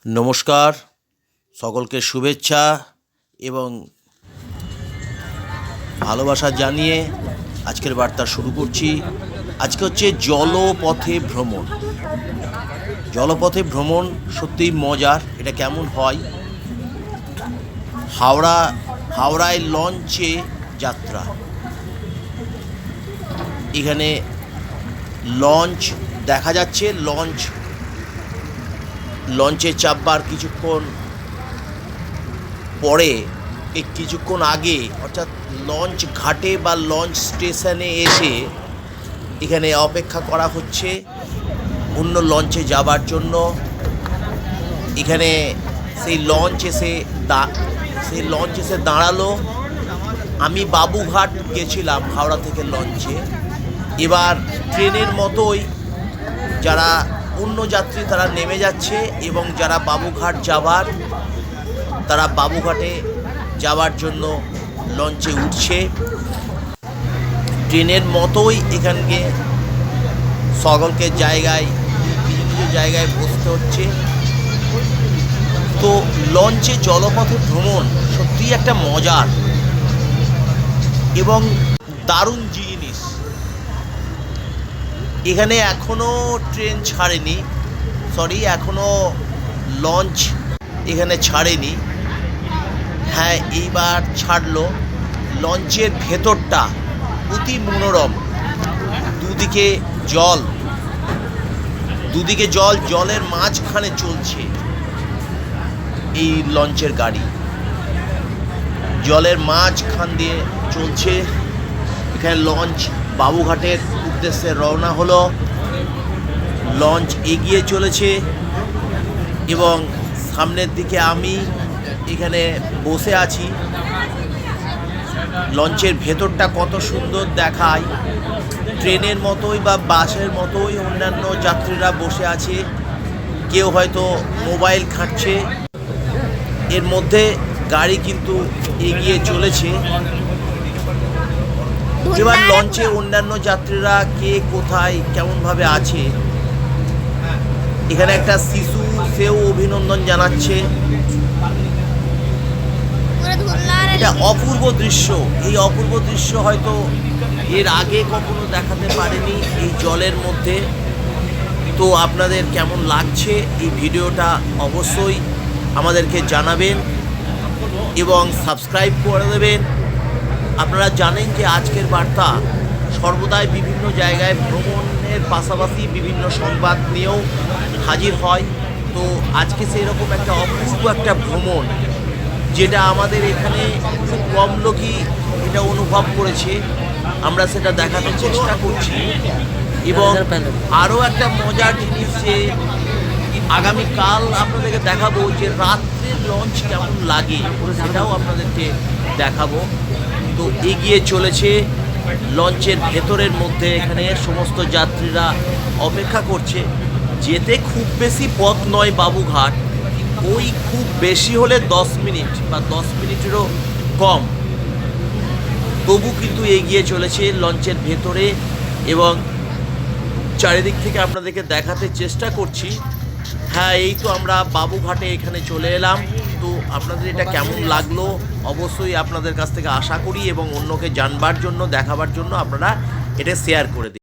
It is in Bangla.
নমস্কার, সকলকে শুভেচ্ছা এবং ভালোবাসা জানিয়ে আজকের বার্তা শুরু করছি। আজকে হচ্ছে জলপথে ভ্রমণ। জলপথে ভ্রমণ সত্যিই মজার। এটা কেমন হয়? হাওড়ায় লঞ্চে যাত্রা। এখানে লঞ্চ দেখা যাচ্ছে। লঞ্চে চাপবার কিছুক্ষণ পরে, কিছুক্ষণ আগে, অর্থাৎ লঞ্চ ঘাটে বা লঞ্চ স্টেশনে এসে এখানে অপেক্ষা করা হচ্ছে অন্য লঞ্চে যাবার জন্য। এখানে সেই লঞ্চ এসে দাঁড়ালো। আমি বাবুঘাট গেছিলাম হাওড়া থেকে লঞ্চে। এবার ট্রেনের মতোই যারা অন্য যাত্রী তারা নেমে যাচ্ছে এবং যারা বাবুঘাট যাবার তারা বাবুঘাটে যাওয়ার জন্য লঞ্চে উঠছে। ট্রেনের মতোই এখানকে সকলকে নিজ জায়গায় বসতে হচ্ছে। তো লঞ্চে জলপথে ভ্রমণ সত্যিই একটা মজার এবং দারুণ জিনিস। এখানে এখনও ট্রেন ছাড়েনি, এখনও লঞ্চ এখানে ছাড়েনি। হ্যাঁ, এইবার ছাড়লো। লঞ্চের ভেতরটা অতি মনোরম। দুদিকে জল, জলের মাঝখানে চলছে এই লঞ্চের গাড়ি। জলের মাঝখান দিয়ে চলছে। এখানে লঞ্চ বাবুঘাটের উদ্দেশ্যে রওনা হলো। লঞ্চ এগিয়ে চলেছে এবং সামনের দিকে আমি এখানে বসে আছি। লঞ্চের ভেতরটা কত সুন্দর দেখায়। ট্রেনের মতোই বা বাসের মতোই অন্যান্য যাত্রীরা বসে আছে। কেউ হয়তো মোবাইল ঘাঁটছে। এর মধ্যে গাড়ি কিন্তু এগিয়ে চলেছে। এবার লঞ্চে অন্যান্য যাত্রীরা কে কোথায় কেমনভাবে আছে। এখানে একটা শিশু, সেও অভিনন্দন জানাচ্ছে। এটা অপূর্ব দৃশ্য। এই অপূর্ব দৃশ্য হয়তো এর আগে কখনো দেখাতে পারেনি এই জলের মধ্যে। তো আপনাদের কেমন লাগছে এই ভিডিওটা অবশ্যই আমাদেরকে জানাবেন এবং সাবস্ক্রাইব করে দেবেন। আপনারা জানেন যে আজকের বার্তা সর্বদাই বিভিন্ন জায়গায় ভ্রমণের পাশাপাশি বিভিন্ন সংবাদ নিয়েও হাজির হয়। তো আজকে সেরকম একটা অপূর্ব একটা ভ্রমণ, যেটা আমাদের এখানে খুব কম লোকই এটা অনুভব করেছে, আমরা সেটা দেখাতে চেষ্টা করছি। এবং আরও একটা মজার জিনিস যে আগামীকাল আপনাদেরকে দেখাবো যে রাত্রে লঞ্চ কেমন লাগে, সেটাও আপনাদেরকে দেখাবো। তো এগিয়ে চলেছে লঞ্চের ভেতরের মধ্যে। এখানে সমস্ত যাত্রীরা অপেক্ষা করছে। যেতে খুব বেশি পথ নয় বাবুঘাট, ওই খুব বেশি হলে 10 মিনিট বা 10 মিনিটেরও কম। তবু কিন্তু এগিয়ে চলেছে লঞ্চের ভেতরে এবং চারিদিক থেকে আপনাদেরকে দেখাতে চেষ্টা করছি। হ্যাঁ, এই তো আমরা বাবুঘাটে এখানে চলে এলাম। তো আপনাদের এটা কেমন লাগলো অবশ্যই আপনাদের কাছ থেকে আশা করি এবং অন্যকে জানবার জন্য, দেখাবার জন্য আপনারা এটা শেয়ার করে দিন।